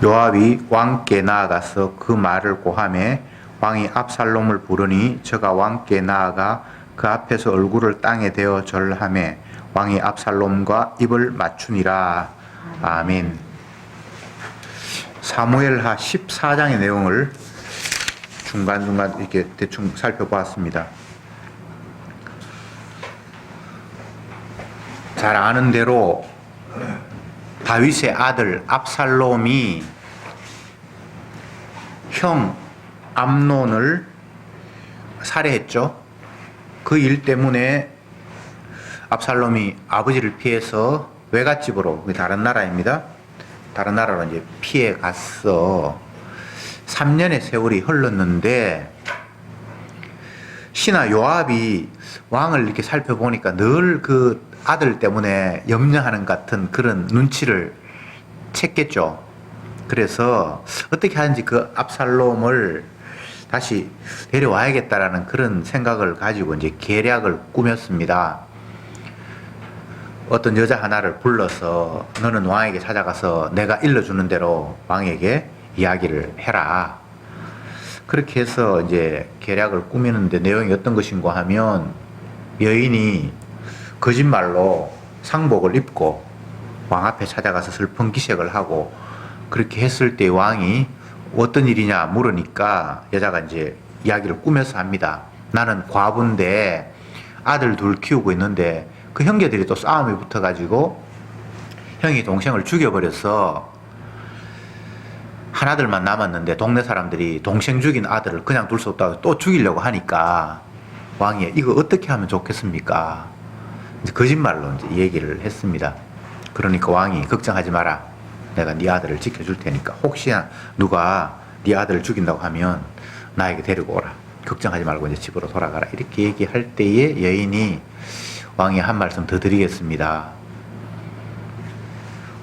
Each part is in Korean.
요압이 왕께 나아가서 그 말을 고하매 왕이 압살롬을 부르니 저가 왕께 나아가 그 앞에서 얼굴을 땅에 대어 절하매 왕이 압살롬과 입을 맞추니라. 아멘. 사무엘하 14장의 내용을 중간중간 이렇게 대충 살펴보았습니다. 잘 아는 대로 다윗의 아들 압살롬이 형 암논을 살해했죠. 그 일 때문에 압살롬이 아버지를 피해서 외갓집으로, 다른 나라입니다. 다른 나라로 이제 피해 갔어. 3년의 세월이 흘렀는데 신하 요압이 왕을 이렇게 살펴보니까 늘 그 아들 때문에 염려하는 같은 그런 눈치를 챘겠죠. 그래서 어떻게 하는지 그 압살롬을 다시 데려와야겠다라는 그런 생각을 가지고 이제 계략을 꾸몄습니다. 어떤 여자 하나를 불러서 너는 왕에게 찾아가서 내가 일러주는 대로 왕에게 이야기를 해라. 그렇게 해서 이제 계략을 꾸미는데 내용이 어떤 것인가 하면 여인이 거짓말로 상복을 입고 왕 앞에 찾아가서 슬픈 기색을 하고 그렇게 했을 때 왕이 어떤 일이냐 물으니까 여자가 이제 이야기를 꾸며서 합니다. 나는 과부인데 아들 둘 키우고 있는데 그 형제들이 또 싸움이 붙어가지고 형이 동생을 죽여버려서 하나들만 남았는데 동네 사람들이 동생 죽인 아들을 그냥 둘 수 없다고 또 죽이려고 하니까 왕이 이거 어떻게 하면 좋겠습니까? 이제 거짓말로 이제 얘기를 했습니다. 그러니까 왕이 걱정하지 마라. 내가 네 아들을 지켜줄 테니까 혹시나 누가 네 아들을 죽인다고 하면 나에게 데리고 오라. 걱정하지 말고 이제 집으로 돌아가라. 이렇게 얘기할 때에 여인이 왕이 한 말씀 더 드리겠습니다.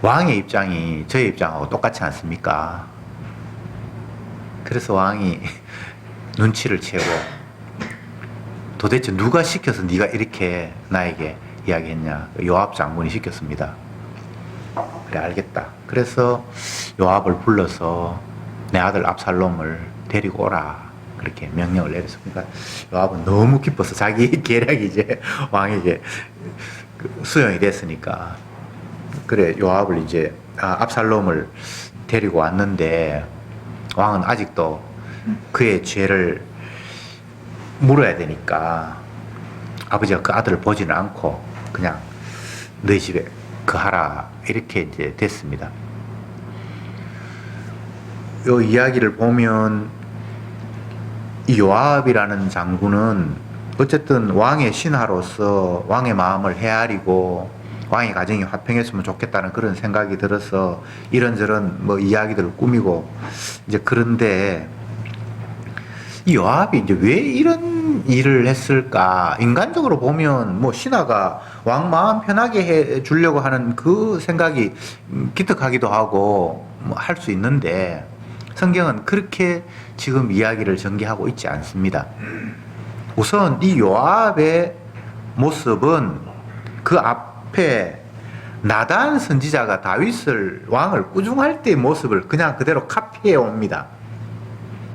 왕의 입장이 저의 입장하고 똑같지 않습니까? 그래서 왕이 눈치를 채고 도대체 누가 시켜서 네가 이렇게 나에게 이야기했냐. 요압 장군이 시켰습니다. 그래 알겠다. 그래서 요압을 불러서 내 아들 압살롬을 데리고 오라. 그렇게 명령을 내렸습니다. 요압은 너무 기뻐서 자기 계략이 이제 왕에게 수용이 됐으니까. 그래 요압을 이제 압살롬을 데리고 왔는데 왕은 아직도 그의 죄를 물어야 되니까 아버지가 그 아들을 보지는 않고 그냥 너희 집에 거하라 이렇게 이제 됐습니다. 요 이야기를 보면 이 요압이라는 장군은 어쨌든 왕의 신하로서 왕의 마음을 헤아리고 왕의 가정이 화평했으면 좋겠다는 그런 생각이 들어서 이런저런 뭐 이야기들을 꾸미고 이제 그런데 이 요압이 이제 왜 이런 일을 했을까? 인간적으로 보면 뭐 신하가 왕 마음 편하게 해 주려고 하는 그 생각이 기특하기도 하고 뭐 할 수 있는데 성경은 그렇게 지금 이야기를 전개하고 있지 않습니다. 우선 이 요압의 모습은 그 앞에 나단 선지자가 다윗을 왕을 꾸중할 때의 모습을 그냥 그대로 카피해 옵니다.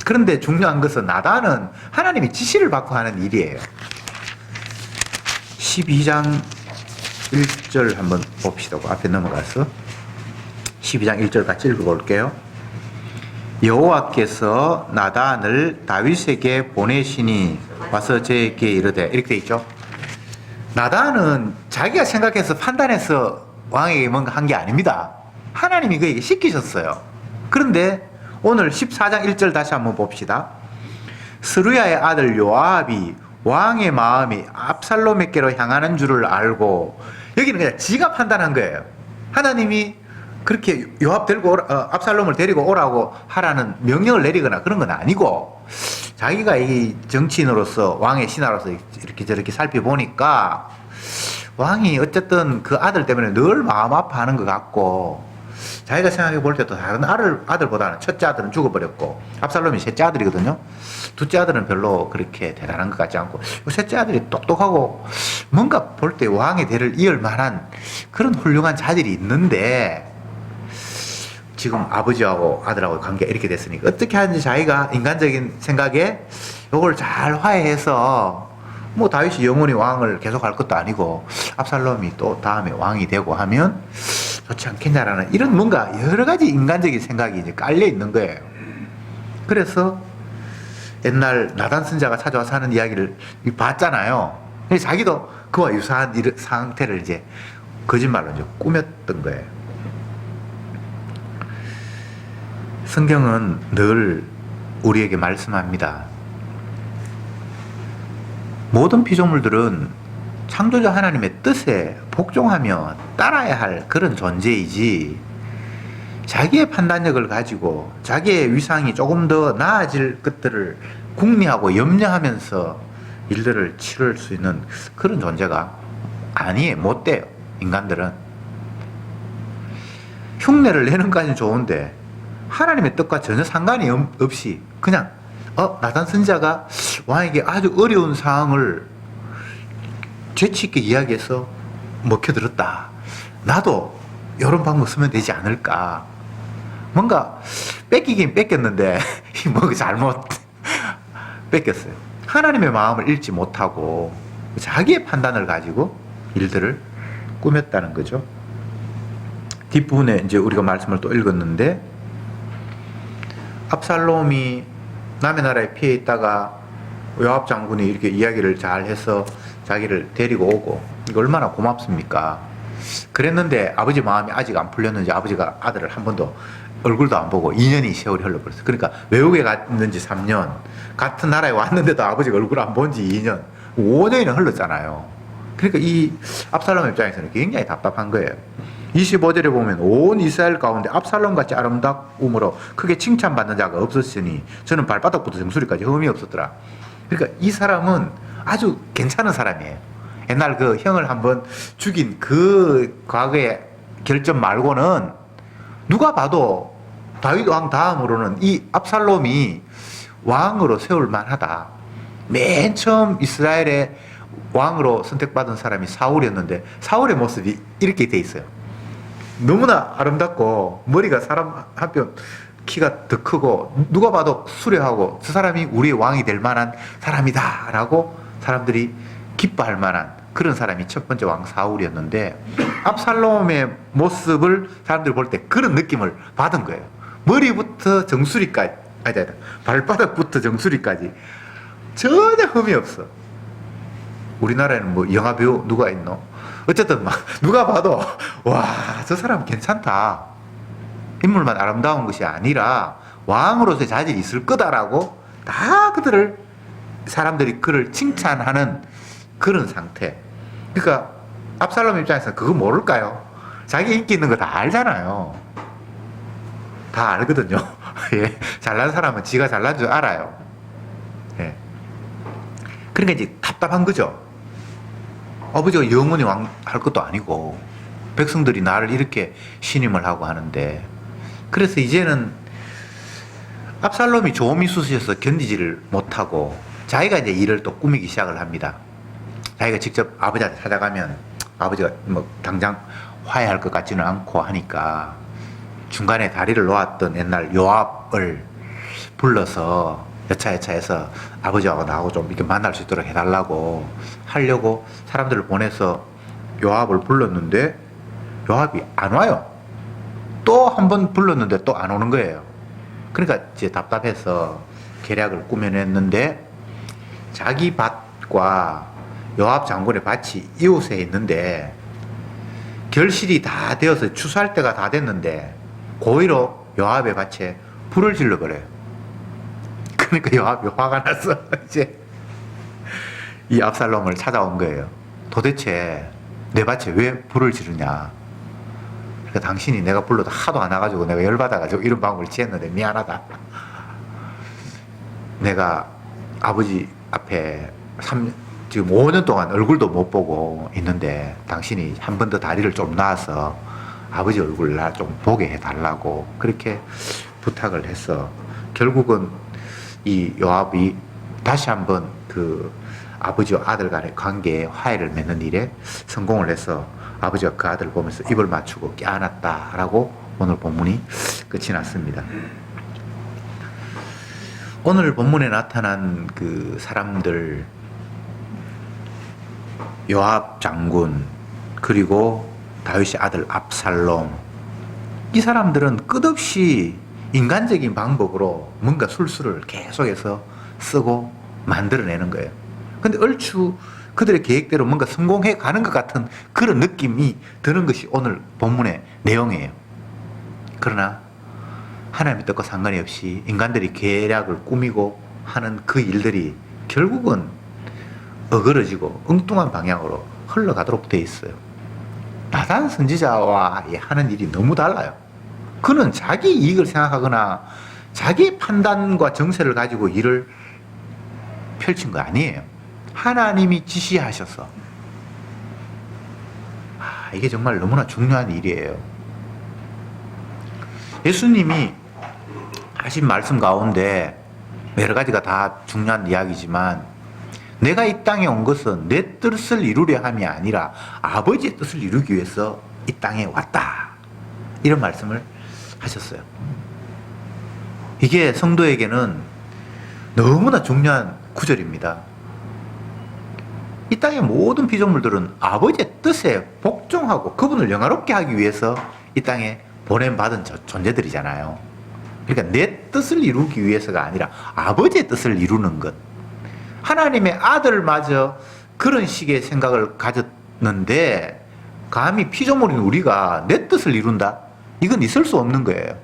그런데 중요한 것은 나단은 하나님이 지시를 받고 하는 일이에요. 12장 1절 한번 봅시다. 그 앞에 넘어가서 12장 1절 같이 읽어볼게요. 여호와께서 나단을 다윗에게 보내시니 와서 저에게 이르되 이렇게 돼 있죠. 나단은 자기가 생각해서 판단해서 왕에게 뭔가 한 게 아닙니다. 하나님이 그에게 시키셨어요. 그런데 오늘 14장 1절 다시 한번 봅시다. 스루야의 아들 요압이 왕의 마음이 압살롬에게로 향하는 줄을 알고 여기는 그냥 지가 판단한 거예요. 하나님이 그렇게 요압 데리고 압살롬을 데리고 오라고 하라는 명령을 내리거나 그런 건 아니고 자기가 이 정치인으로서 왕의 신하로서 이렇게 저렇게 살펴보니까 왕이 어쨌든 그 아들 때문에 늘 마음 아파하는 것 같고 자기가 생각해 볼 때도 다른 아들보다는 첫째 아들은 죽어버렸고 압살롬이 셋째 아들이거든요. 둘째 아들은 별로 그렇게 대단한 것 같지 않고 셋째 아들이 똑똑하고 뭔가 볼 때 왕의 대를 이을 만한 그런 훌륭한 자질이 있는데 지금 아버지하고 아들하고 관계가 이렇게 됐으니까 어떻게 하는지 자기가 인간적인 생각에 이걸 잘 화해해서 뭐 다윗이 영원히 왕을 계속할 것도 아니고 압살롬이 또 다음에 왕이 되고 하면 좋지 않겠냐라는 이런 뭔가 여러 가지 인간적인 생각이 이제 깔려 있는 거예요. 그래서 옛날 나단 선지자가 찾아와서 하는 이야기를 봤잖아요. 자기도 그와 유사한 상태를 이제 거짓말로 이제 꾸몄던 거예요. 성경은 늘 우리에게 말씀합니다. 모든 피조물들은 창조자 하나님의 뜻에 복종하며 따라야 할 그런 존재이지, 자기의 판단력을 가지고 자기의 위상이 조금 더 나아질 것들을 궁리하고 염려하면서 일들을 치를 수 있는 그런 존재가 아니에요. 못 돼요. 인간들은. 흉내를 내는 것까지는 좋은데 하나님의 뜻과 전혀 상관이 없이 그냥 나단 선지자가 왕에게 아주 어려운 상황을 재치있게 이야기해서 먹혀들었다. 나도 이런 방법 쓰면 되지 않을까. 뭔가 뺏기긴 뺏겼는데 뭐 잘못 뺏겼어요. 하나님의 마음을 읽지 못하고 자기의 판단을 가지고 일들을 꾸몄다는 거죠. 뒷부분에 이제 우리가 말씀을 또 읽었는데, 압살롬이 남의 나라에 피해 있다가 요압 장군이 이렇게 이야기를 잘 해서 자기를 데리고 오고, 이거 얼마나 고맙습니까? 그랬는데 아버지 마음이 아직 안 풀렸는지 아버지가 아들을 한 번도 얼굴도 안 보고 2년이 세월이 흘러버렸어요. 그러니까 외국에 갔는지 3년, 같은 나라에 왔는데도 아버지가 얼굴 안 본 지 2년, 5년이나 흘렀잖아요. 그러니까 이 압살롬 입장에서는 굉장히 답답한 거예요. 25절에 보면 온 이스라엘 가운데 압살롬같이 아름다움으로 크게 칭찬받는 자가 없었으니 저는 발바닥부터 정수리까지 흠이 없었더라. 그러니까 이 사람은 아주 괜찮은 사람이에요. 옛날 그 형을 한번 죽인 그 과거의 결점 말고는 누가 봐도 다윗 왕 다음으로는 이 압살롬이 왕으로 세울 만하다. 맨 처음 이스라엘의 왕으로 선택받은 사람이 사울이었는데 사울의 모습이 이렇게 돼 있어요. 너무나 아름답고 머리가 사람 한편 키가 더 크고 누가 봐도 수려하고 저 사람이 우리의 왕이 될 만한 사람이다 라고 사람들이 기뻐할 만한 그런 사람이 첫 번째 왕 사울이었는데, 압살롬의 모습을 사람들이 볼 때 그런 느낌을 받은 거예요. 머리부터 정수리까지, 발바닥부터 정수리까지 전혀 흠이 없어. 우리나라에는 뭐 영화배우 누가 있노? 어쨌든 막 누가 봐도 와, 저 사람 괜찮다. 인물만 아름다운 것이 아니라 왕으로서의 자질이 있을 거다라고 다 사람들이 그를 칭찬하는 그런 상태. 그러니까 압살롬 입장에서는 그거 모를까요? 자기 인기 있는 거 다 알잖아요. 다 알거든요. 예. 잘난 사람은 지가 잘난 줄 알아요. 예. 그러니까 이제 답답한 거죠. 아버지가 영원히 왕 할 것도 아니고 백성들이 나를 이렇게 신임을 하고 하는데, 그래서 이제는 압살롬이 조음이 쑤셔서 견디지를 못하고 자기가 이제 일을 또 꾸미기 시작을 합니다. 자기가 직접 아버지한테 찾아가면 아버지가 뭐 당장 화해할 것 같지는 않고 하니까 중간에 다리를 놓았던 옛날 요압을 불러서 여차여차해서 아버지하고 나하고 좀 이렇게 만날 수 있도록 해달라고 하려고 사람들을 보내서 요압을 불렀는데 요압이 안 와요. 또 한 번 불렀는데 또 안 오는 거예요. 그러니까 이제 답답해서 계략을 꾸며냈는데, 자기 밭과 요압 장군의 밭이 이웃에 있는데 결실이 다 되어서 추수할 때가 다 됐는데 고의로 요압의 밭에 불을 질러버려요. 그러니까 요압이 화가 나서 이제 이 압살롬을 찾아온 거예요. 도대체 내 밭에 왜 불을 지르냐. 그러니까 당신이 내가 불러도 하도 안 와가지고 내가 열받아가지고 이런 방법을 취했는데 미안하다. 내가 아버지 앞에 지금 5년 동안 얼굴도 못 보고 있는데 당신이 한 번 더 다리를 좀 놔서 아버지 얼굴 나 좀 보게 해달라고 그렇게 부탁을 해서, 결국은 이 요압이 다시 한번 그 아버지와 아들 간의 관계에 화해를 맺는 일에 성공을 해서 아버지가 그 아들을 보면서 입을 맞추고 껴안았다라고 오늘 본문이 끝이 났습니다. 오늘 본문에 나타난 그 사람들, 요압 장군, 그리고 다윗의 아들 압살롬, 이 사람들은 끝없이 인간적인 방법으로 뭔가 술수를 계속해서 쓰고 만들어내는 거예요. 근데 얼추 그들의 계획대로 뭔가 성공해 가는 것 같은 그런 느낌이 드는 것이 오늘 본문의 내용이에요. 그러나 하나님의 뜻과 상관이 없이 인간들이 계략을 꾸미고 하는 그 일들이 결국은 어그러지고 엉뚱한 방향으로 흘러가도록 돼 있어요. 나단 선지자와 하는 일이 너무 달라요. 그는 자기 이익을 생각하거나 자기 판단과 정세를 가지고 일을 펼친 거 아니에요. 하나님이 지시하셔서. 이게 정말 너무나 중요한 일이에요. 예수님이 하신 말씀 가운데 여러 가지가 다 중요한 이야기지만, 내가 이 땅에 온 것은 내 뜻을 이루려 함이 아니라 아버지의 뜻을 이루기 위해서 이 땅에 왔다, 이런 말씀을 하셨어요. 이게 성도에게는 너무나 중요한 구절입니다. 이 땅의 모든 피조물들은 아버지의 뜻에 복종하고 그분을 영화롭게 하기 위해서 이 땅에 보냄받은 존재들이잖아요. 그러니까 내 뜻을 이루기 위해서가 아니라 아버지의 뜻을 이루는 것. 하나님의 아들마저 그런 식의 생각을 가졌는데, 감히 피조물인 우리가 내 뜻을 이룬다? 이건 있을 수 없는 거예요.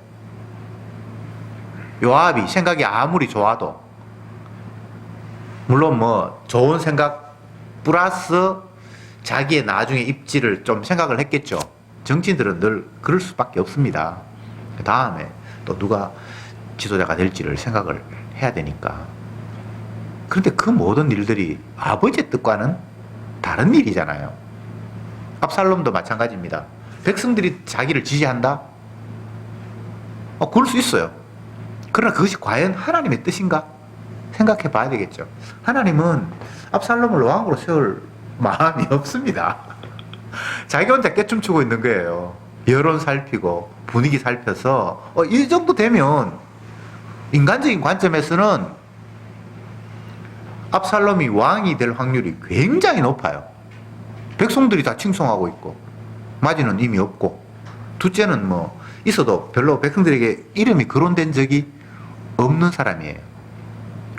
요압이 생각이 아무리 좋아도, 물론 뭐 좋은 생각 플러스 자기의 나중에 입지를 좀 생각을 했겠죠. 정치인들은 늘 그럴 수밖에 없습니다. 그 다음에 또 누가 지도자가 될지를 생각을 해야 되니까. 그런데 그 모든 일들이 아버지의 뜻과는 다른 일이잖아요. 압살롬도 마찬가지입니다. 백성들이 자기를 지지한다? 그럴 수 있어요. 그러나 그것이 과연 하나님의 뜻인가? 생각해 봐야 되겠죠. 하나님은 압살롬을 왕으로 세울 마음이 없습니다. 자기 혼자 깨춤추고 있는 거예요. 여론 살피고 분위기 살펴서 이 정도 되면 인간적인 관점에서는 압살롬이 왕이 될 확률이 굉장히 높아요. 백성들이 다 칭송하고 있고, 마지는 이미 없고, 둘째는 뭐 있어도 별로 백성들에게 이름이 거론된 적이 없는 사람이에요.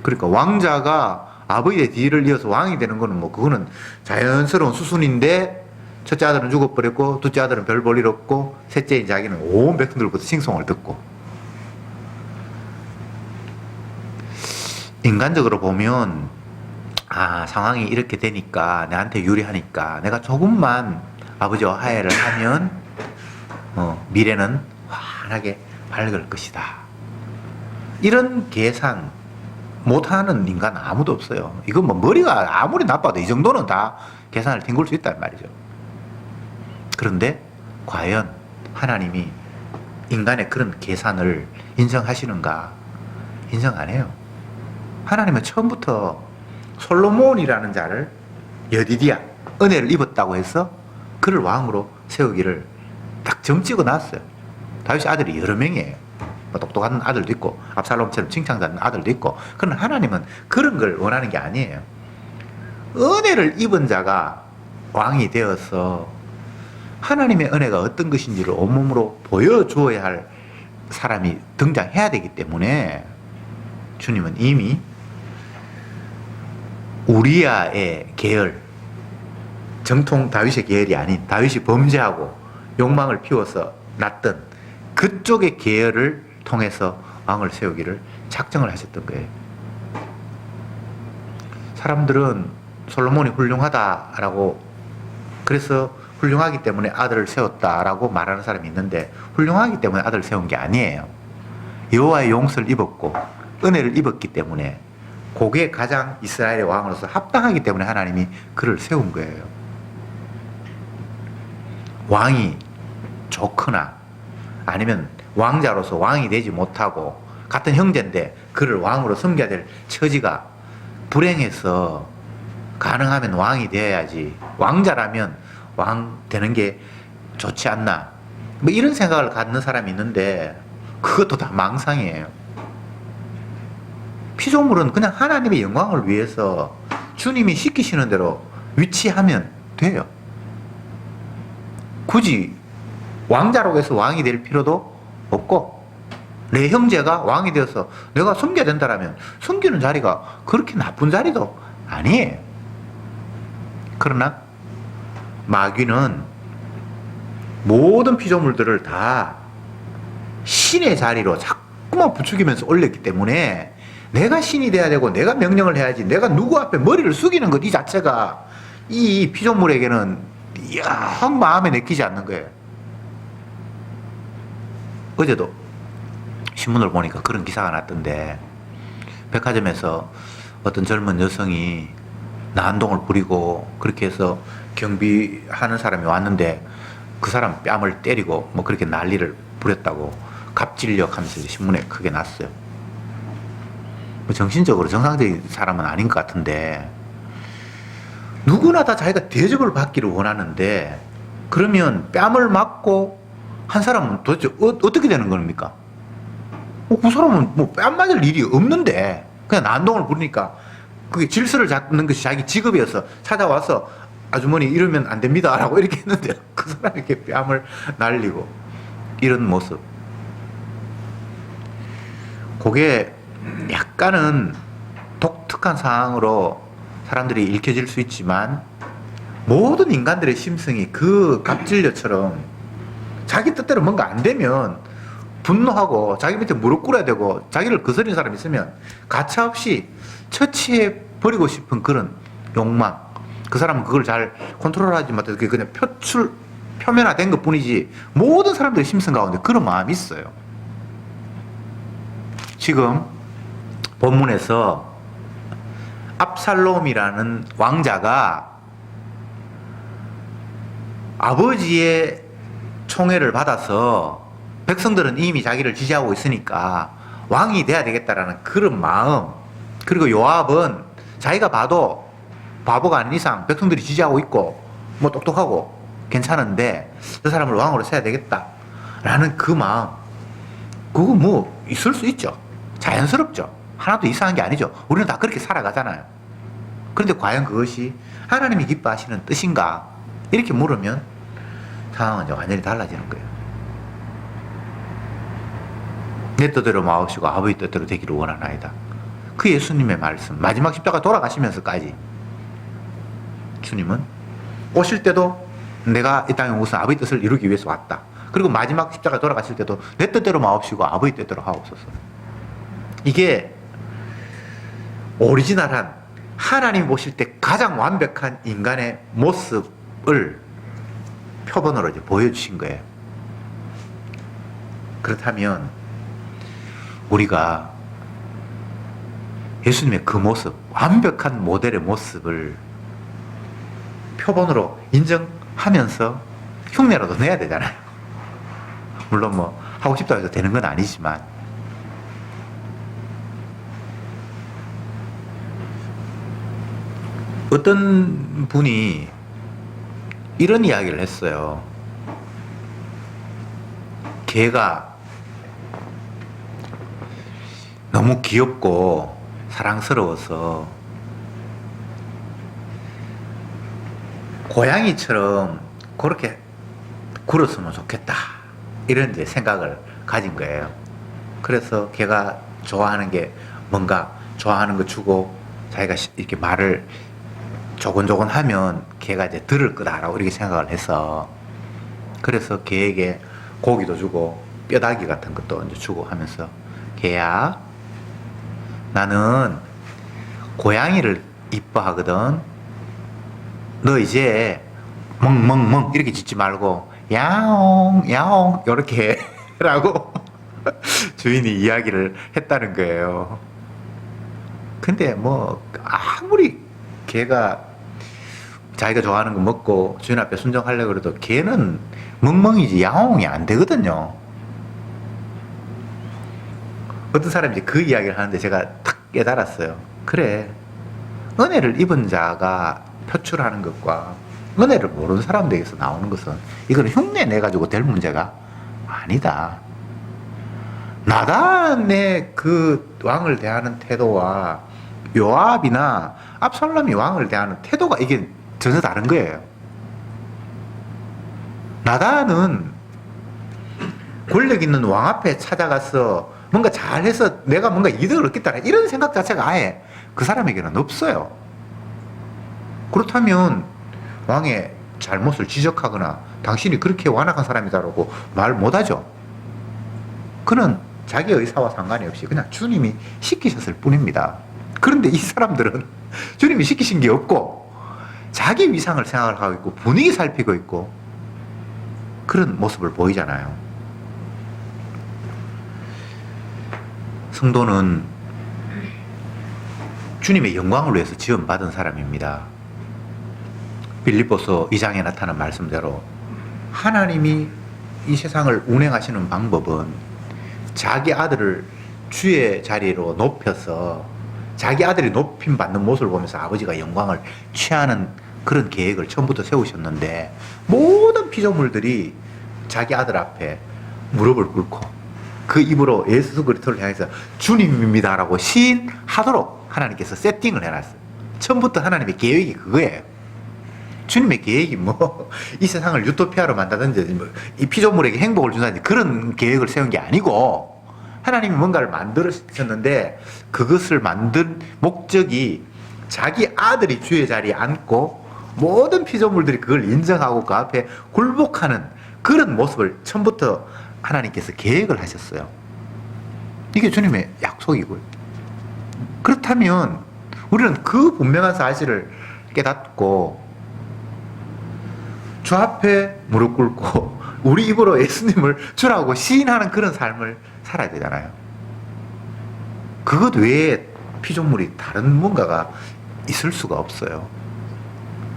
그러니까 왕자가 아버지의 뒤를 이어서 왕이 되는 거는 뭐 그거는 자연스러운 수순인데, 첫째 아들은 죽어버렸고 둘째 아들은 별 볼 일 없고 셋째인 자기는 온 백성들부터 칭송을 듣고. 인간적으로 보면 상황이 이렇게 되니까, 내한테 유리하니까 내가 조금만 아버지와 화해를 하면 미래는 환하게 밝을 것이다, 이런 계산 못하는 인간 아무도 없어요. 이건 뭐 머리가 아무리 나빠도 이 정도는 다 계산을 튕길 수 있단 말이죠. 그런데 과연 하나님이 인간의 그런 계산을 인정하시는가? 인정 안 해요. 하나님은 처음부터 솔로몬이라는 자를, 여디디야, 은혜를 입었다고 해서 그를 왕으로 세우기를 딱 점 찍어 놨어요. 다윗의 아들이 여러 명이에요. 똑똑한 아들도 있고 압살롬처럼 칭찬받는 아들도 있고. 그러나 하나님은 그런 걸 원하는 게 아니에요. 은혜를 입은 자가 왕이 되어서 하나님의 은혜가 어떤 것인지를 온몸으로 보여주어야 할 사람이 등장해야 되기 때문에, 주님은 이미 우리아의 계열, 정통 다윗의 계열이 아닌, 다윗이 범죄하고 욕망을 피워서 났던 그쪽의 계열을 통해서 왕을 세우기를 작정을 하셨던 거예요. 사람들은 솔로몬이 훌륭하다라고, 그래서 훌륭하기 때문에 아들을 세웠다라고 말하는 사람이 있는데, 훌륭하기 때문에 아들을 세운 게 아니에요. 여호와의 용서를 입었고 은혜를 입었기 때문에, 그게 가장 이스라엘의 왕으로서 합당하기 때문에 하나님이 그를 세운 거예요. 왕이 좋거나 아니면 왕자로서 왕이 되지 못하고 같은 형제인데 그를 왕으로 섬겨야 될 처지가 불행해서, 가능하면 왕이 되어야지, 왕자라면 왕 되는 게 좋지 않나, 뭐 이런 생각을 갖는 사람이 있는데 그것도 다 망상이에요. 피조물은 그냥 하나님의 영광을 위해서 주님이 시키시는 대로 위치하면 돼요. 굳이 왕자라고 해서 왕이 될 필요도 없고, 내 형제가 왕이 되어서 내가 섬겨야 된다라면 섬기는 자리가 그렇게 나쁜 자리도 아니에요. 그러나 마귀는 모든 피조물들을 다 신의 자리로 자꾸만 부추기면서 올렸기 때문에 내가 신이 돼야 되고 내가 명령을 해야지, 내가 누구 앞에 머리를 숙이는 것 이 자체가 이 피조물에게는 영 마음에 내키지 않는 거예요. 어제도 신문을 보니까 그런 기사가 났던데, 백화점에서 어떤 젊은 여성이 난동을 부리고 그렇게 해서 경비하는 사람이 왔는데 그 사람 뺨을 때리고 뭐 그렇게 난리를 부렸다고 갑질력 하면서 신문에 크게 났어요. 뭐 정신적으로 정상적인 사람은 아닌 것 같은데, 누구나 다 자기가 대접을 받기를 원하는데 그러면 뺨을 맞고 한 사람은 도대체 어떻게 되는 겁니까? 그 사람은 뭐 뺨 맞을 일이 없는데 그냥 난동을 부르니까 그게 질서를 잡는 것이 자기 직업이어서 찾아와서 아주머니 이러면 안 됩니다 라고 이렇게 했는데 그 사람이 이렇게 뺨을 날리고 이런 모습, 그게 약간은 독특한 상황으로 사람들이 읽혀질 수 있지만 모든 인간들의 심성이 그 갑질녀처럼 자기 뜻대로 뭔가 안 되면 분노하고 자기 밑에 무릎 꿇어야 되고, 자기를 거스르는 사람이 있으면 가차없이 처치해 버리고 싶은 그런 욕망, 그 사람은 그걸 잘 컨트롤하지 못해서 그게 그냥 표면화된 것 뿐이지 모든 사람들의 심성 가운데 그런 마음이 있어요. 지금 본문에서 압살롬이라는 왕자가 아버지의 총애를 받아서 백성들은 이미 자기를 지지하고 있으니까 왕이 돼야 되겠다라는 그런 마음, 그리고 요압은 자기가 봐도 바보가 아닌 이상 백성들이 지지하고 있고 뭐 똑똑하고 괜찮은데 저 사람을 왕으로 세야 되겠다라는 그 마음, 그거 뭐 있을 수 있죠. 자연스럽죠. 하나도 이상한 게 아니죠. 우리는 다 그렇게 살아가잖아요. 그런데 과연 그것이 하나님이 기뻐하시는 뜻인가? 이렇게 물으면 상황은 완전히 달라지는 거예요. 내 뜻대로 마옵시고 아버지 뜻대로 되기를 원하나이다. 그 예수님의 말씀, 마지막 십자가 돌아가시면서까지 주님은 오실 때도 내가 이 땅에 온 것은 아버지 뜻을 이루기 위해서 왔다. 그리고 마지막 십자가 돌아가실 때도 내 뜻대로 마옵시고 아버지 뜻대로 하옵소서. 이게 오리지널한 하나님 보실 때 가장 완벽한 인간의 모습을 표본으로 이제 보여주신 거예요. 그렇다면 우리가 예수님의 그 모습, 완벽한 모델의 모습을 표본으로 인정하면서 흉내라도 내야 되잖아요. 물론 뭐 하고 싶다고 해서 되는 건 아니지만, 어떤 분이 이런 이야기를 했어요. 개가 너무 귀엽고 사랑스러워서 고양이처럼 그렇게 굴었으면 좋겠다, 이런 이제 생각을 가진 거예요. 그래서 걔가 좋아하는 게 뭔가 좋아하는 거 주고 자기가 이렇게 말을 조곤조곤 하면 걔가 이제 들을 거다라고 이렇게 생각을 해서, 그래서 걔에게 고기도 주고 뼈다귀 같은 것도 이제 주고 하면서, 걔야, 나는 고양이를 이뻐하거든. 너 이제 멍멍멍 이렇게 짖지 말고 야옹 야옹 이렇게 라고 주인이 이야기를 했다는 거예요. 근데 뭐 아무리 걔가 자기가 좋아하는 거 먹고 주인 앞에 순종하려고 그래도 걔는 멍멍이지 야옹이 안 되거든요. 어떤 사람이 이제 그 이야기를 하는데 제가 탁 깨달았어요. 그래, 은혜를 입은 자가 표출하는 것과 은혜를 모르는 사람들에게서 나오는 것은, 이거는 흉내 내가지고 될 문제가 아니다. 나단의 그 왕을 대하는 태도와 요압이나 압살롬이 왕을 대하는 태도가 이게 전혀 다른 거예요. 나단은 권력 있는 왕 앞에 찾아가서 뭔가 잘해서 내가 뭔가 이득을 얻겠다 이런 생각 자체가 아예 그 사람에게는 없어요. 그렇다면 왕의 잘못을 지적하거나 당신이 그렇게 완악한 사람이다라고 말 못하죠. 그는 자기 의사와 상관이 없이 그냥 주님이 시키셨을 뿐입니다. 그런데 이 사람들은 주님이 시키신 게 없고 자기 위상을 생각을 하고 있고 분위기 살피고 있고 그런 모습을 보이잖아요. 성도는 주님의 영광을 위해서 지원받은 사람입니다. 빌립보서 2장에 나타난 말씀대로 하나님이 이 세상을 운행하시는 방법은 자기 아들을 주의 자리로 높여서 자기 아들이 높임 받는 모습을 보면서 아버지가 영광을 취하는 그런 계획을 처음부터 세우셨는데 모든 피조물들이 자기 아들 앞에 무릎을 꿇고 그 입으로 예수 그리스도를 향해서 주님입니다라고 시인하도록 하나님께서 세팅을 해놨어요. 처음부터 하나님의 계획이 그거예요. 주님의 계획이 뭐 이 세상을 유토피아로 만다든지 뭐 이 피조물에게 행복을 준다든지 그런 계획을 세운 게 아니고 하나님이 뭔가를 만들으셨는데 그것을 만든 목적이 자기 아들이 주의 자리에 앉고 모든 피조물들이 그걸 인정하고 그 앞에 굴복하는 그런 모습을 처음부터 하나님께서 계획을 하셨어요. 이게 주님의 약속이고요. 그렇다면 우리는 그 분명한 사실을 깨닫고 주 앞에 무릎 꿇고 우리 입으로 예수님을 주라고 시인하는 그런 삶을 살아야 되잖아요. 그것 외에 피조물이 다른 뭔가가 있을 수가 없어요.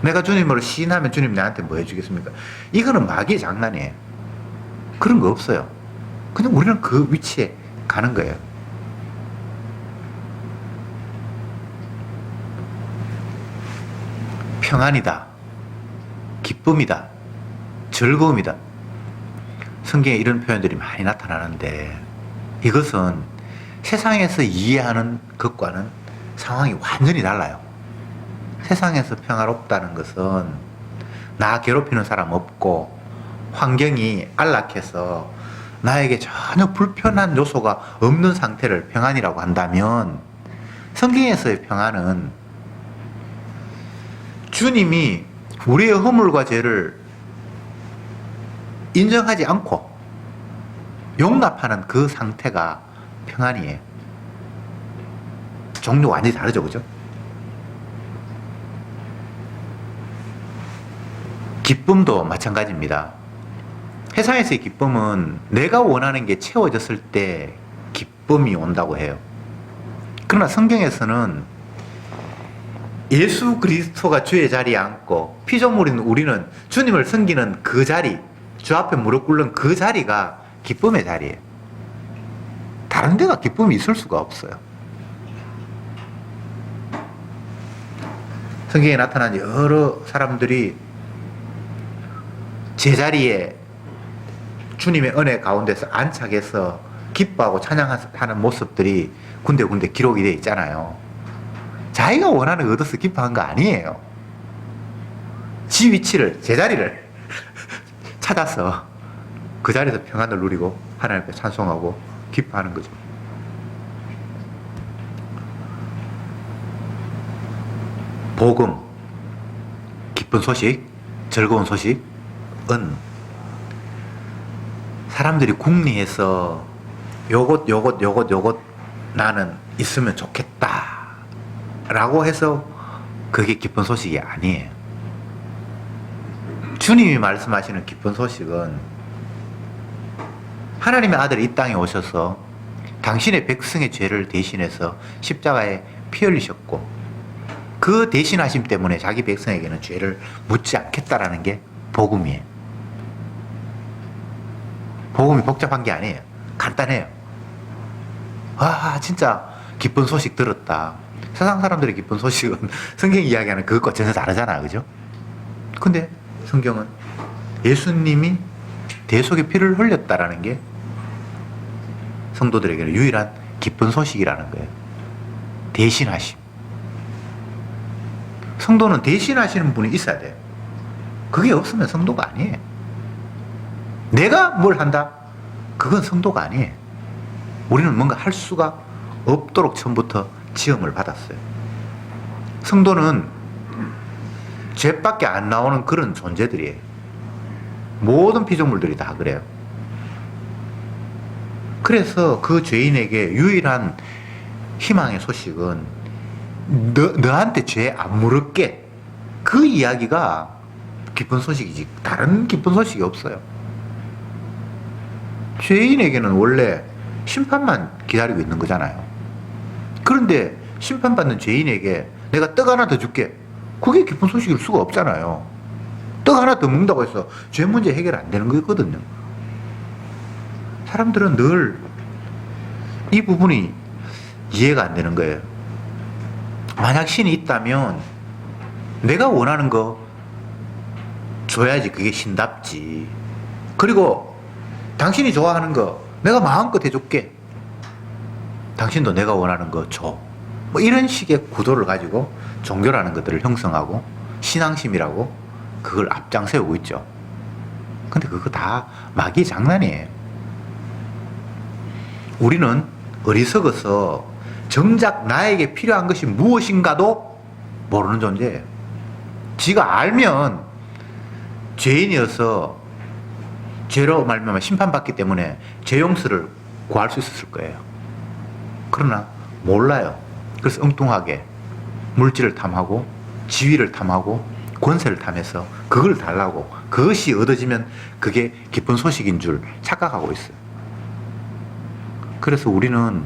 내가 주님으로 시인하면 주님 나한테 뭐 해주겠습니까? 이거는 마귀의 장난이에요. 그런 거 없어요. 그냥 우리는 그 위치에 가는 거예요. 평안이다. 기쁨이다. 즐거움이다. 성경에 이런 표현들이 많이 나타나는데 이것은 세상에서 이해하는 것과는 상황이 완전히 달라요. 세상에서 평화롭다는 것은 나 괴롭히는 사람 없고 환경이 안락해서 나에게 전혀 불편한 요소가 없는 상태를 평안이라고 한다면 성경에서의 평안은 주님이 우리의 허물과 죄를 인정하지 않고 용납하는 그 상태가 평안이에요. 종류 완전히 다르죠, 그죠? 기쁨도 마찬가지입니다. 세상에서의 기쁨은 내가 원하는 게 채워졌을 때 기쁨이 온다고 해요. 그러나 성경에서는 예수 그리스도가 주의 자리에 앉고 피조물인 우리는 주님을 섬기는 그 자리, 주 앞에 무릎 꿇는 그 자리가 기쁨의 자리예요. 다른 데가 기쁨이 있을 수가 없어요. 성경에 나타난 여러 사람들이 제자리에 주님의 은혜 가운데서 안착해서 기뻐하고 찬양하는 모습들이 군데군데 기록이 되어 있잖아요. 자기가 원하는 거 얻어서 기뻐한 거 아니에요. 지 위치를, 제자리를 찾아서 그 자리에서 평안을 누리고 하나님께 찬송하고 기뻐하는 거죠. 복음, 기쁜 소식, 즐거운 소식은 사람들이 궁리해서 요것 나는 있으면 좋겠다 라고 해서 그게 기쁜 소식이 아니에요. 주님이 말씀하시는 기쁜 소식은 하나님의 아들이 이 땅에 오셔서 당신의 백성의 죄를 대신해서 십자가에 피 흘리셨고 그 대신하심 때문에 자기 백성에게는 죄를 묻지 않겠다라는 게 복음이에요. 복음이 복잡한 게 아니에요. 간단해요. 아, 진짜 기쁜 소식 들었다. 세상 사람들의 기쁜 소식은 성경 이야기하는 그것과 전혀 다르잖아, 그죠? 근데 성경은 예수님이 대속의 피를 흘렸다라는 게 성도들에게는 유일한 기쁜 소식이라는 거예요. 대신하심. 성도는 대신하시는 분이 있어야 돼요. 그게 없으면 성도가 아니에요. 내가 뭘 한다? 그건 성도가 아니에요. 우리는 뭔가 할 수가 없도록 처음부터 지음을 받았어요. 성도는 죄밖에 안 나오는 그런 존재들이에요. 모든 피조물들이 다 그래요. 그래서 그 죄인에게 유일한 희망의 소식은 너한테 죄 안 물을게. 그 이야기가 기쁜 소식이지 다른 기쁜 소식이 없어요. 죄인에게는 원래 심판만 기다리고 있는 거잖아요. 그런데 심판받는 죄인에게 내가 떡 하나 더 줄게. 그게 기쁜 소식일 수가 없잖아요. 떡 하나 더 먹는다고 해서 죄 문제 해결 안 되는 거거든요. 사람들은 늘 이 부분이 이해가 안 되는 거예요. 만약 신이 있다면 내가 원하는 거 줘야지 그게 신답지. 그리고 당신이 좋아하는 거 내가 마음껏 해줄게. 당신도 내가 원하는 거 줘. 뭐 이런 식의 구도를 가지고 종교라는 것들을 형성하고 신앙심이라고 그걸 앞장세우고 있죠. 근데 그거 다 마귀의 장난이에요. 우리는 어리석어서 정작 나에게 필요한 것이 무엇인가도 모르는 존재예요. 지가 알면 죄인이어서 죄로 말미암아 심판받기 때문에 죄 용서를 구할 수 있었을 거예요. 그러나 몰라요. 그래서 엉뚱하게 물질을 탐하고 지위를 탐하고 권세를 탐해서 그걸 달라고, 그것이 얻어지면 그게 기쁜 소식인 줄 착각하고 있어요. 그래서 우리는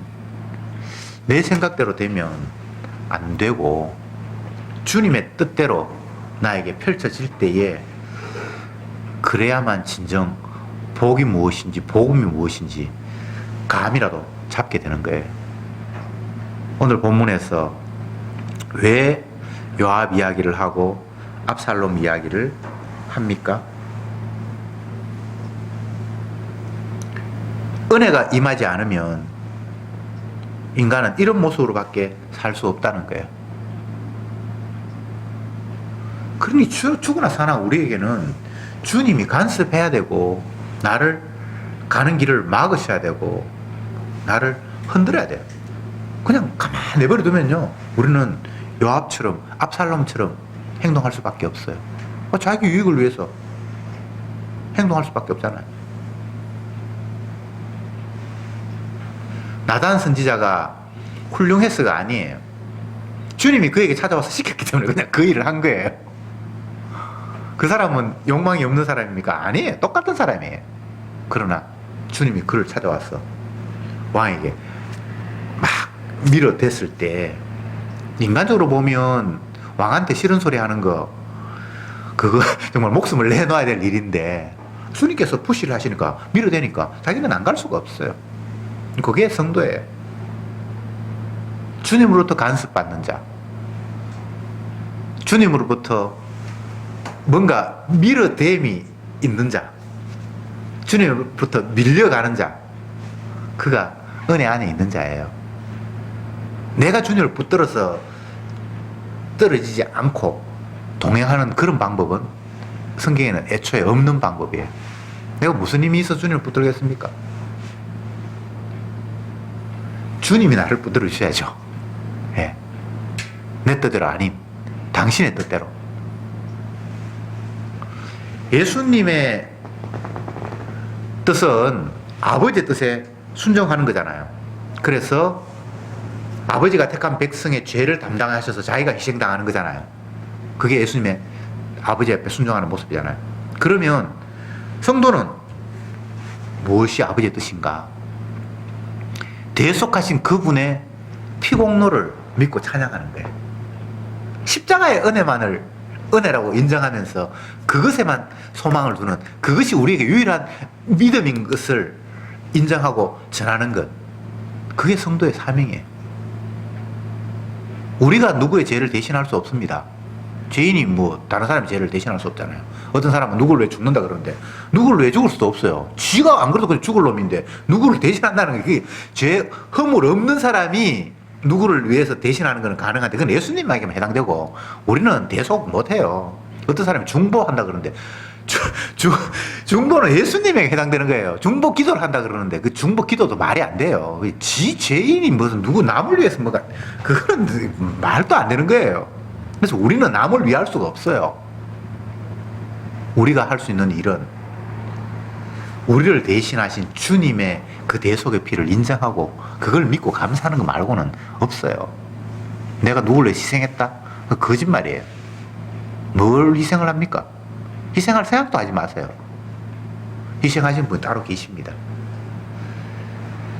내 생각대로 되면 안 되고 주님의 뜻대로 나에게 펼쳐질 때에 그래야만 진정 복이 무엇인지, 복음이 무엇인지 감이라도 잡게 되는 거예요. 오늘 본문에서 왜 요압 이야기를 하고 압살롬 이야기를 합니까? 은혜가 임하지 않으면 인간은 이런 모습으로밖에 살 수 없다는 거예요. 그러니 죽으나 사나 우리에게는 주님이 간섭해야 되고 나를 가는 길을 막으셔야 되고 나를 흔들어야 돼요. 그냥 가만히 내버려 두면요, 우리는 요압처럼 압살롬처럼 행동할 수밖에 없어요. 자기 유익을 위해서 행동할 수밖에 없잖아요. 나단 선지자가 훌륭해서가 아니에요. 주님이 그에게 찾아와서 시켰기 때문에 그냥 그 일을 한 거예요. 그 사람은 욕망이 없는 사람입니까? 아니에요. 똑같은 사람이에요. 그러나 주님이 그를 찾아와서 왕에게 막 밀어댔을 때, 인간적으로 보면 왕한테 싫은 소리 하는 거 그거 정말 목숨을 내놔야 될 일인데 주님께서 푸시를 하시니까, 밀어대니까 자기는 안 갈 수가 없어요. 그게 성도예요. 주님으로부터 간섭받는 자, 주님으로부터 뭔가 밀어댐이 있는 자, 주님으로부터 밀려가는 자, 그가 은혜 안에 있는 자예요. 내가 주님을 붙들어서 떨어지지 않고 동행하는 그런 방법은 성경에는 애초에 없는 방법이에요. 내가 무슨 힘이 있어 주님을 붙들겠습니까? 주님이 나를 붙들어 주셔야죠. 예. 내 뜻대로 아님 당신의 뜻대로. 예수님의 뜻은 아버지의 뜻에 순종하는 거잖아요. 그래서 아버지가 택한 백성의 죄를 담당하셔서 자기가 희생당하는 거잖아요. 그게 예수님의 아버지 앞에 순종하는 모습이잖아요. 그러면 성도는 무엇이 아버지의 뜻인가? 대속하신 그분의 피공로를 믿고 찬양하는 거예요. 십자가의 은혜만을 은혜라고 인정하면서 그것에만 소망을 두는, 그것이 우리에게 유일한 믿음인 것을 인정하고 전하는 것, 그게 성도의 사명이에요. 우리가 누구의 죄를 대신할 수 없습니다. 죄인이 뭐 다른 사람의 죄를 대신할 수 없잖아요. 어떤 사람은 누구를 왜 죽는다 그러는데 누구를 왜 죽을 수도 없어요. 지가 안 그래도 그냥 죽을 놈인데 누구를 대신한다는 게 죄 허물 없는 사람이 누구를 위해서 대신하는 건 가능한데 그건 예수님에게만 해당되고 우리는 대속 못해요. 어떤 사람이 중보한다 그러는데 중보는 예수님에게 해당되는 거예요. 중보 기도를 한다 그러는데 그 중보 기도도 말이 안 돼요. 지 죄인이 무슨 누구 남을 위해서 뭐가 그거는 말도 안 되는 거예요. 그래서 우리는 남을 위할 수가 없어요. 우리가 할 수 있는 일은 우리를 대신하신 주님의 그 대속의 피를 인정하고 그걸 믿고 감사하는 거 말고는 없어요. 내가 누구를 희생했다? 그 거짓말이에요. 뭘 희생을 합니까? 희생할 생각도 하지 마세요. 희생하신 분 따로 계십니다.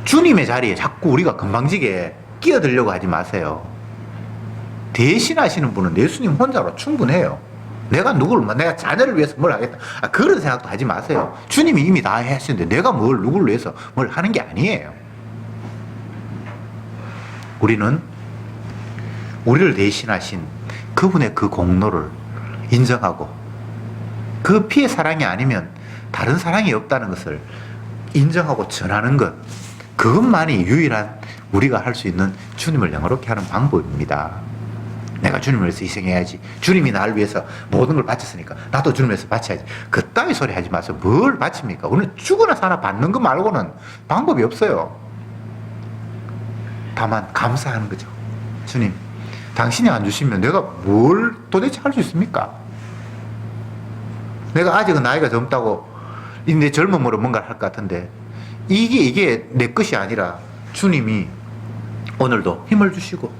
주님의 자리에 자꾸 우리가 건방지게 끼어들려고 하지 마세요. 대신하시는 분은 예수님 혼자로 충분해요. 내가 내가 자녀를 위해서 뭘 하겠다. 그런 생각도 하지 마세요. 주님이 이미 다 하시는데 내가 누구를 위해서 뭘 하는 게 아니에요. 우리는 우리를 대신하신 그분의 그 공로를 인정하고 그 피의 사랑이 아니면 다른 사랑이 없다는 것을 인정하고 전하는 것, 그것만이 유일한 우리가 할 수 있는 주님을 영화롭게 하는 방법입니다. 내가 주님을 위해서 희생해야지. 주님이 나를 위해서 모든 걸 바쳤으니까 나도 주님을 위해서 바쳐야지. 그따위 소리 하지 마세요. 뭘 바칩니까? 오늘 죽어나 사나 받는 것 말고는 방법이 없어요. 다만 감사하는 거죠. 주님, 당신이 안 주시면 내가 뭘 도대체 할 수 있습니까? 내가 아직은 나이가 젊다고 내 젊음으로 뭔가를 할 것 같은데 이게 내 것이 아니라 주님이 오늘도 힘을 주시고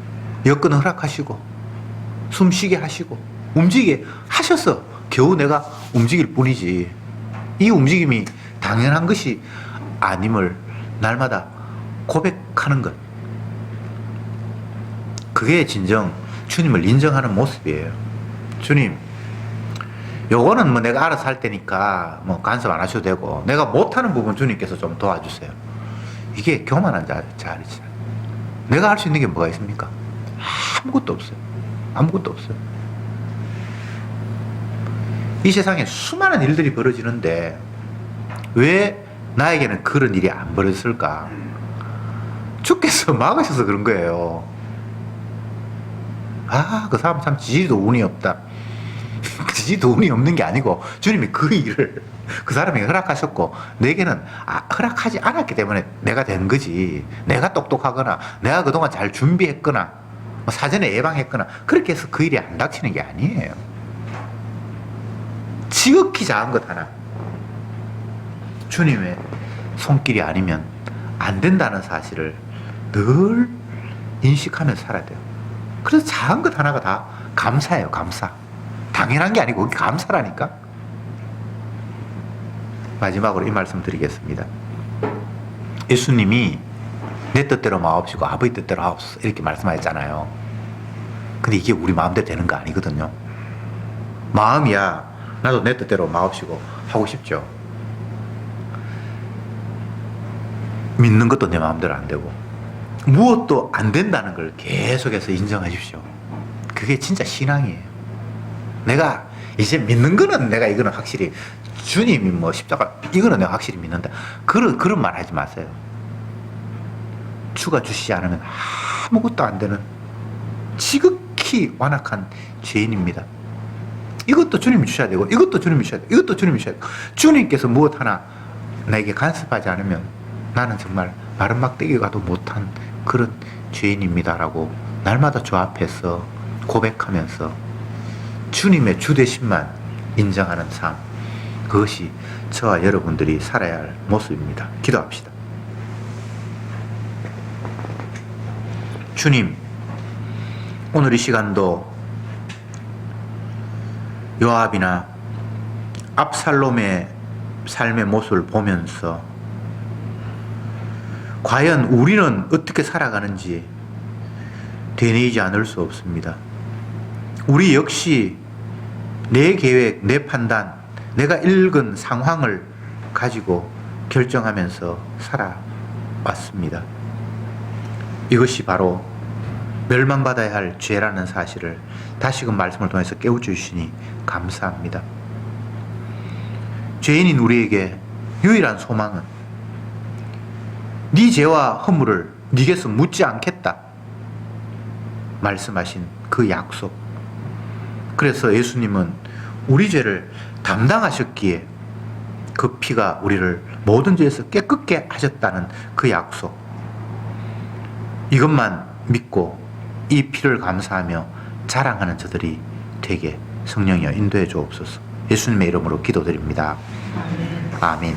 여건을 허락하시고 숨쉬게 하시고 움직이게 하셔서 겨우 내가 움직일 뿐이지 이 움직임이 당연한 것이 아님을 날마다 고백하는 것, 그게 진정 주님을 인정하는 모습이에요. 주님, 요거는 뭐 내가 알아서 할 테니까 뭐 간섭 안 하셔도 되고 내가 못하는 부분 주님께서 좀 도와주세요. 이게 교만한 자리지. 내가 할 수 있는 게 뭐가 있습니까? 아무것도 없어요. 아무것도 없어요. 이 세상에 수많은 일들이 벌어지는데 왜 나에게는 그런 일이 안 벌어졌을까? 주께서 막으셔서 그런 거예요. 그 사람 참 지지도 운이 없다. 지지도 운이 없는 게 아니고 주님이 그 일을 그 사람에게 허락하셨고 내게는 허락하지 않았기 때문에 내가 된 거지. 내가 똑똑하거나 내가 그동안 잘 준비했거나 사전에 예방했거나 그렇게 해서 그 일이 안 닥치는 게 아니에요. 지극히 작은 것 하나 주님의 손길이 아니면 안 된다는 사실을 늘 인식하면서 살아야 돼요. 그래서 작은 것 하나가 다 감사예요. 감사. 당연한 게 아니고 감사라니까. 마지막으로 이 말씀 드리겠습니다. 예수님이 내 뜻대로 마옵시고 아버지 뜻대로 하옵소서 이렇게 말씀하셨잖아요. 근데 이게 우리 마음대로 되는 거 아니거든요. 마음이야 나도 내 뜻대로 마옵시고 하고 싶죠. 믿는 것도 내 마음대로 안 되고 무엇도 안 된다는 걸 계속해서 인정하십시오. 그게 진짜 신앙이에요. 내가 이제 믿는 거는 내가 이거는 확실히 주님이 뭐 십자가 이거는 내가 확실히 믿는다. 그런 말 하지 마세요. 주가 주시지 않으면 아무것도 안 되는 지극히 완악한 죄인입니다. 이것도 주님이 주셔야 되고 이것도 주님이 주셔야 되고 이것도 주님이 주셔야 되고 주님께서 무엇 하나 나에게 간섭하지 않으면 나는 정말 마른 막대기 가도 못한 그런 죄인입니다라고 날마다 주 앞에서 고백하면서 주님의 주되심만 인정하는 삶, 그것이 저와 여러분들이 살아야 할 모습입니다. 기도합시다. 주님, 오늘 이 시간도 요압이나 압살롬의 삶의 모습을 보면서 과연 우리는 어떻게 살아가는지 되뇌이지 않을 수 없습니다. 우리 역시 내 계획, 내 판단, 내가 읽은 상황을 가지고 결정하면서 살아왔습니다. 이것이 바로 멸망받아야 할 죄라는 사실을 다시금 말씀을 통해서 깨워주시니 감사합니다. 죄인인 우리에게 유일한 소망은 네 죄와 허물을 네게서 묻지 않겠다 말씀하신 그 약속. 그래서 예수님은 우리 죄를 담당하셨기에 그 피가 우리를 모든 죄에서 깨끗게 하셨다는 그 약속. 이것만 믿고 이 피를 감사하며 자랑하는 저들이 되게 성령이여 인도해 주옵소서. 예수님의 이름으로 기도드립니다. 아멘.